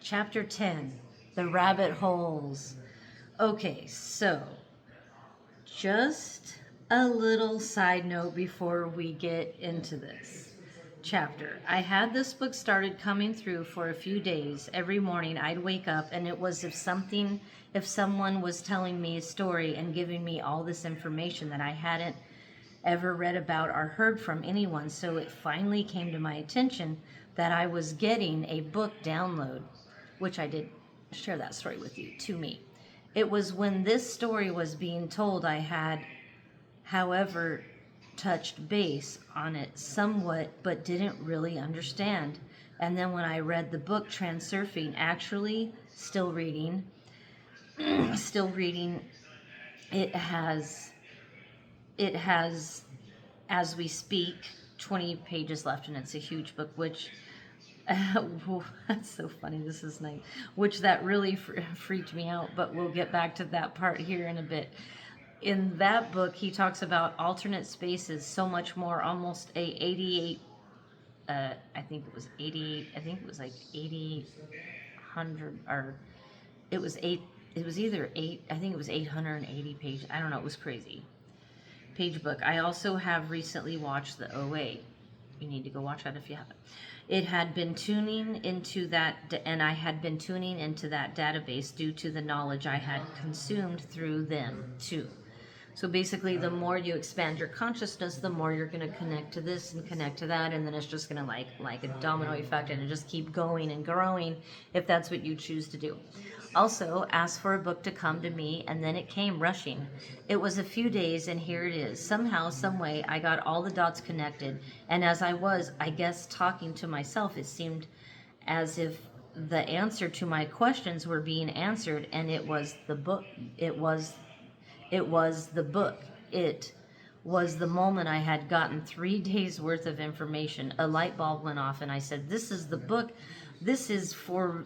Chapter 10, The Rabbit Holes. Okay, so just a little side note before we get into this chapter. I had this book started coming through for a few days. Every morning I'd wake up and it was if someone was telling me a story and giving me all this information that I hadn't ever read about or heard from anyone. So it finally came to my attention that I was getting a book download, which I did share that story with you, to me. It was when this story was being told I had, however, touched base on it somewhat, but didn't really understand. And then when I read the book Transurfing, actually still reading, still reading, it has, as we speak, 20 pages left, and it's a huge book, which that's so funny. This is nice. Which that really freaked me out, but we'll get back to that part here in a bit. In that book, he talks about alternate spaces so much more, almost a 88, I think it was 88, I think it was like 800, or it was either 8, I think it was 880 pages. I don't know, it was crazy. Page book. I also have recently watched the OA. You need to go watch that if you haven't. It had been tuning into that, and I had been tuning into that database due to the knowledge I had consumed through them too. So basically, the more you expand your consciousness, the more you're going to connect to this and connect to that, and then it's just going to like a domino effect, and it just keep going and growing if that's what you choose to do. Also, asked for a book to come to me, and then it came rushing. It was a few days, and here it is. Somehow, some way, I got all the dots connected, and as I was, I guess, talking to myself, it seemed as if the answer to my questions were being answered, and it was the book. It was the book. It was the moment I had gotten 3 days worth of information. A light bulb went off, and I said, "This is the book. This is for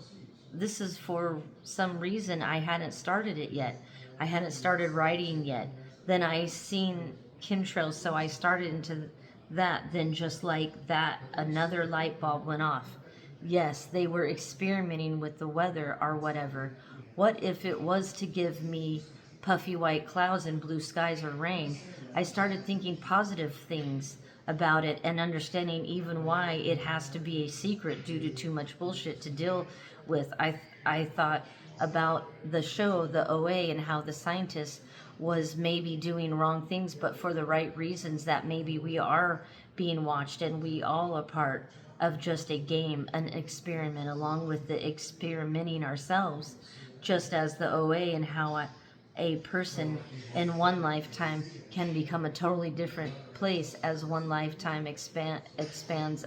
some reason I hadn't started it yet. I hadn't started writing yet." Then I seen chemtrails, so I started into that. Then just like that, another light bulb went off. Yes, they were experimenting with the weather or whatever. What if it was to give me puffy white clouds and blue skies or rain? I started thinking positive things about it and understanding even why it has to be a secret due to too much bullshit to deal with. I thought about the show, the OA, and how the scientist was maybe doing wrong things, but for the right reasons, that maybe we are being watched and we all are part of just a game, an experiment, along with the experimenting ourselves, just as the OA, and how a person in one lifetime can become a totally different place as one lifetime spans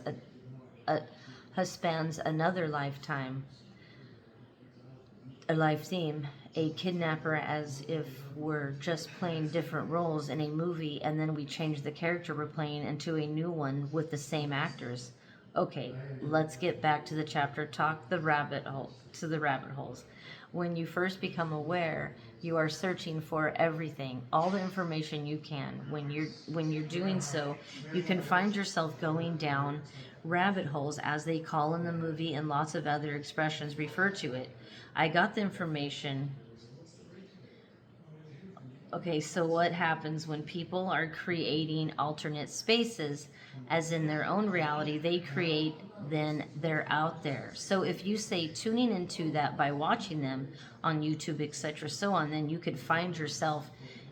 another lifetime. A life theme, a kidnapper, as if we're just playing different roles in a movie, and then we change the character we're playing into a new one with the same actors. Okay, let's get back to the chapter. Talk the rabbit hole to the rabbit holes. When you first become aware, you are searching for everything, all the information you can. When you're doing so, you can find yourself going down rabbit holes, as they call in the movie, and lots of other expressions refer to it. I got the information. Okay, so what happens when people are creating alternate spaces, as in their own reality, they create, then they're out there. So if you say tuning into that by watching them on YouTube, etc., so on, then you could find yourself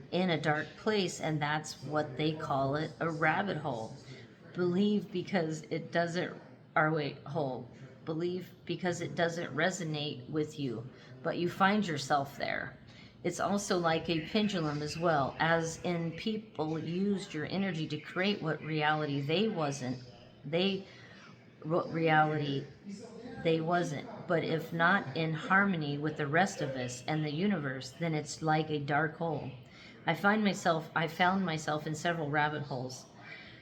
in a dark place, and that's what they call it, a rabbit hole. Believe because it doesn't, or wait, hole. Believe because it doesn't resonate with you, but you find yourself there. It's also like a pendulum as well, as in people used your energy to create what reality they wasn't. But if not in harmony with the rest of us and the universe, then it's like a dark hole. I found myself in several rabbit holes.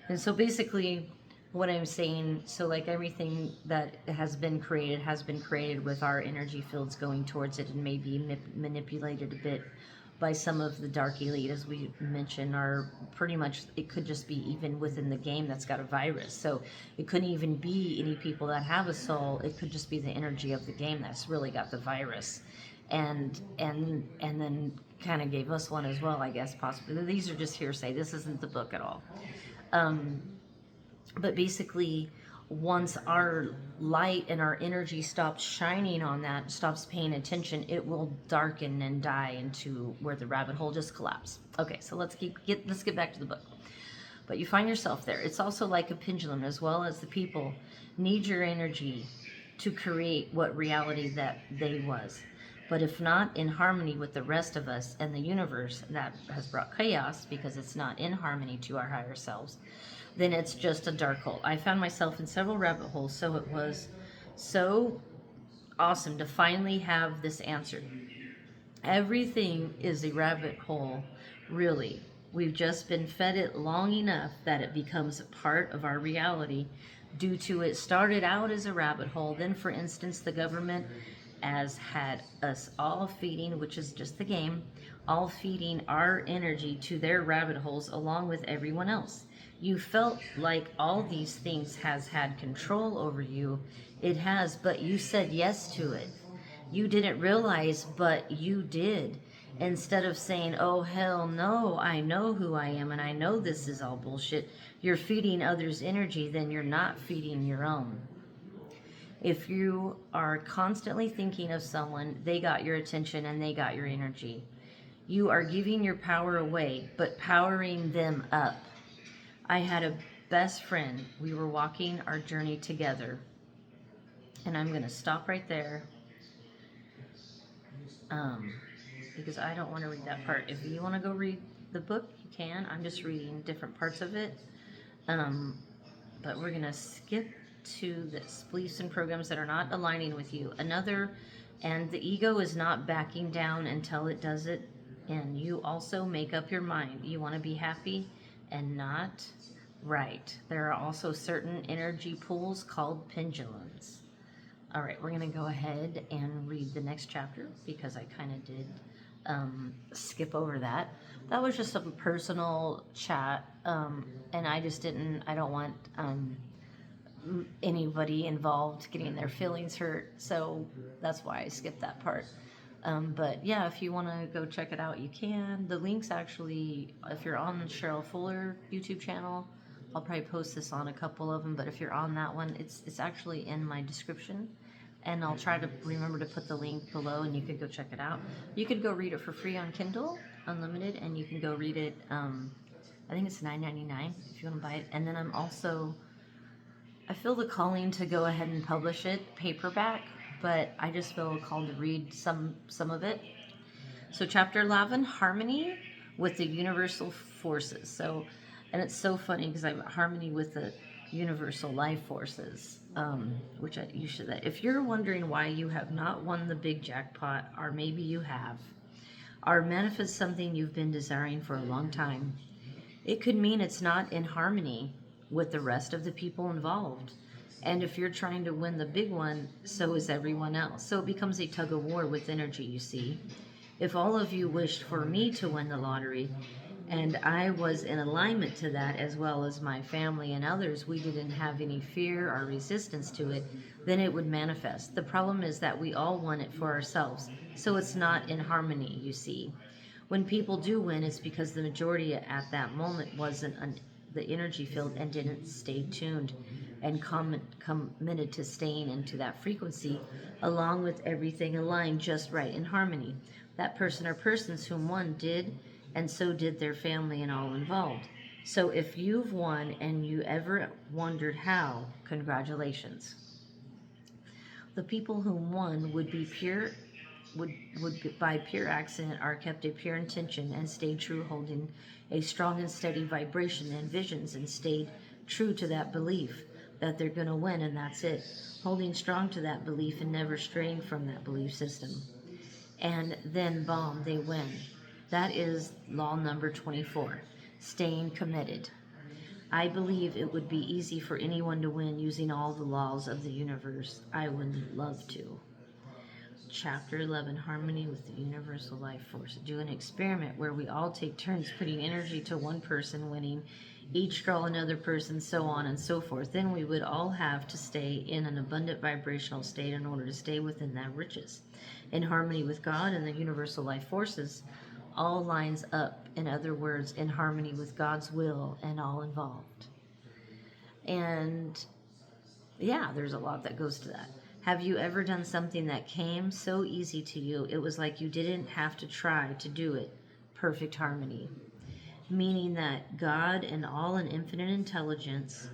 And so basically what I'm saying, so like everything that has been created with our energy fields going towards it, and maybe manipulated a bit by some of the dark elite, as we mentioned, are pretty much, it could just be even within the game that's got a virus. So it couldn't even be any people that have a soul. It could just be the energy of the game that's really got the virus. And then kind of gave us one as well, I guess, possibly. These are just hearsay. This isn't the book at all. But basically, once our light and our energy stops shining on that, stops paying attention, it will darken and die into where the rabbit hole just collapses. Okay, so let's get back to the book. But you find yourself there. It's also like a pendulum, as well as the people need your energy to create what reality that they was. But if not in harmony with the rest of us and the universe, that has brought chaos because it's not in harmony to our higher selves, then it's just a dark hole. I found myself in several rabbit holes, so it was so awesome to finally have this answer. Everything is a rabbit hole, really. We've just been fed it long enough that it becomes part of our reality due to it started out as a rabbit hole. Then, for instance, the government has had us all feeding, which is just the game, all feeding our energy to their rabbit holes along with everyone else. You felt like all these things has had control over you. It has, but you said yes to it. You didn't realize, but you did. Instead of saying, oh, hell no, I know who I am and I know this is all bullshit, you're feeding others' energy, then you're not feeding your own. If you are constantly thinking of someone, they got your attention and they got your energy. You are giving your power away, but powering them up. I had a best friend. We were walking our journey together. And I'm going to stop right there. Because I don't want to read that part. If you want to go read the book, you can. I'm just reading different parts of it. But we're going to skip to this. Beliefs and programs that are not aligning with you. And the ego is not backing down until it does it. And you also make up your mind. You want to be happy and not right. There are also certain energy pools called pendulums. All right, we're going to go ahead and read the next chapter because I kind of did skip over that. That was just a personal chat, and I don't want anybody involved getting their feelings hurt, so that's why I skipped that part. But yeah, if you want to go check it out, you can. The link's actually, if you're on Cheryl Fuller YouTube channel, I'll probably post this on a couple of them, but if you're on that one, it's actually in my description, and I'll try to remember to put the link below, and you could go check it out. You could go read it for free on Kindle Unlimited, and you can go read it, I think it's $9.99 if you want to buy it, and then I feel the calling to go ahead and publish it paperback, but I just feel called to read some of it. So chapter 11, harmony with the universal forces. So, and it's so funny because I'm harmony with the universal life forces, which you should. If you're wondering why you have not won the big jackpot, or maybe you have, or manifest something you've been desiring for a long time, it could mean it's not in harmony with the rest of the people involved. And if you're trying to win the big one, so is everyone else. So it becomes a tug of war with energy, you see. If all of you wished for me to win the lottery, and I was in alignment to that, as well as my family and others, we didn't have any fear or resistance to it, then it would manifest. The problem is that we all want it for ourselves, so it's not in harmony, you see. When people do win, it's because the majority at that moment wasn't the energy field and didn't stay tuned and committed to staying into that frequency, along with everything aligned just right in harmony. That person or persons whom won did, and so did their family and all involved. So if you've won and you ever wondered how, congratulations. The people whom won would by pure accident are kept a pure intention and stayed true, holding a strong and steady vibration and visions, and stayed true to that belief that they're going to win, and that's it. Holding strong to that belief and never straying from that belief system. And then, boom, they win. That is law number 24, staying committed. I believe it would be easy for anyone to win using all the laws of the universe. I would love to. Chapter 11, Harmony with the Universal Life Force. Do an experiment where we all take turns putting energy to one person winning, each draw another person, so on and so forth. Then we would all have to stay in an abundant vibrational state in order to stay within that riches. In harmony with God and the universal life forces, all lines up. In other words, in harmony with God's will and all involved. And yeah, there's a lot that goes to that. Have you ever done something that came so easy to you, it was like you didn't have to try to do it? Perfect harmony. Meaning that God and all an infinite intelligence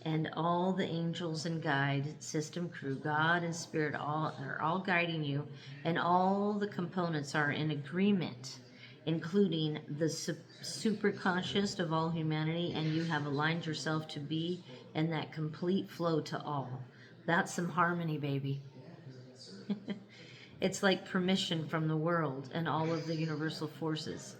and all the angels and guide system crew, God and spirit, all are all guiding you, and all the components are in agreement, including the super conscious of all humanity, and you have aligned yourself to be in that complete flow to all. That's some harmony, baby. It's like permission from the world and all of the universal forces.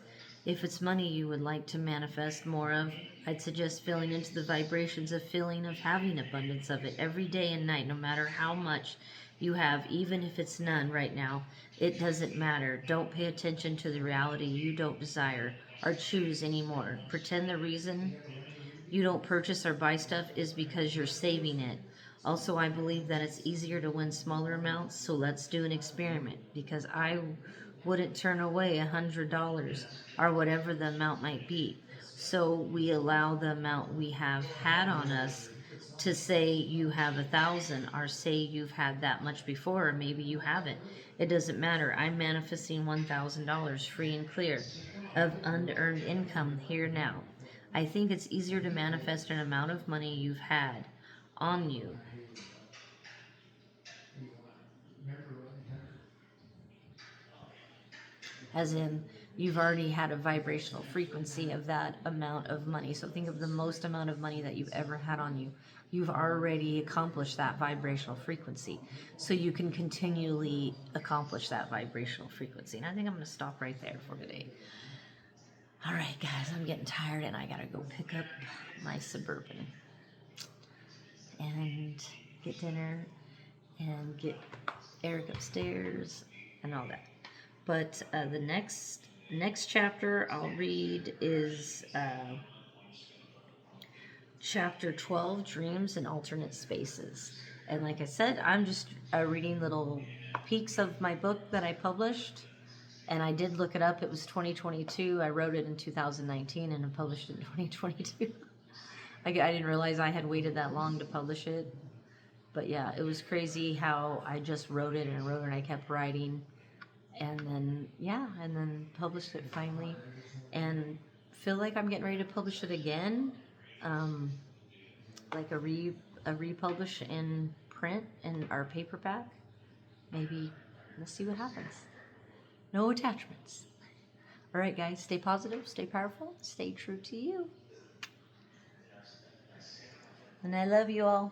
If it's money you would like to manifest more of, I'd suggest feeling into the vibrations of feeling of having abundance of it every day and night, no matter how much you have, even if it's none right now. It doesn't matter. Don't pay attention to the reality you don't desire or choose anymore. Pretend the reason you don't purchase or buy stuff is because you're saving it. Also, I believe that it's easier to win smaller amounts, so let's do an experiment, because I wouldn't turn away $100 or whatever the amount might be. So we allow the amount we have had on us to say you have 1,000, or say you've had that much before, or maybe you haven't. It doesn't matter. I'm manifesting $1,000 free and clear of unearned income here now. I think it's easier to manifest an amount of money you've had on you. As in, you've already had a vibrational frequency of that amount of money. So think of the most amount of money that you've ever had on you. You've already accomplished that vibrational frequency. So you can continually accomplish that vibrational frequency. And I think I'm going to stop right there for today. All right, guys, I'm getting tired and I got to go pick up my Suburban and get dinner and get Eric upstairs and all that. But the next chapter I'll read is chapter 12, Dreams in Alternate Spaces. And like I said, I'm just reading little peeks of my book that I published. And I did look it up. It was 2022. I wrote it in 2019 and I published it in 2022. I didn't realize I had waited that long to publish it. But yeah, it was crazy how I just wrote it and I kept writing. And then, yeah, and then published it finally. And feel like I'm getting ready to publish it again. Like a republish in print in our paperback. Maybe, let's see what happens. No attachments. All right, guys, stay positive, stay powerful, stay true to you. And I love you all.